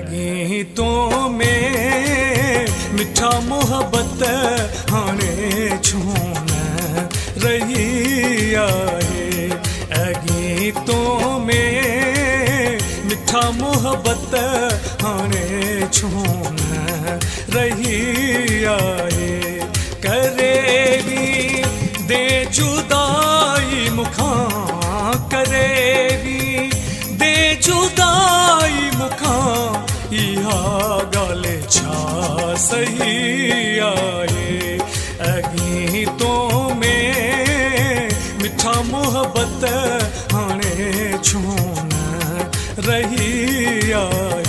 गीतों में मिठा मोहब्बत हाणे छून रही आए। गीतों में मिठा मोहब्बत हाणे छून रही आए। करे भी दे जुदाई मुखां, करे भी दे जुदाई मुखां, इहा गाल छा सही आए। गीतों में मिठा मोहब्बत हाणे छून रही आए।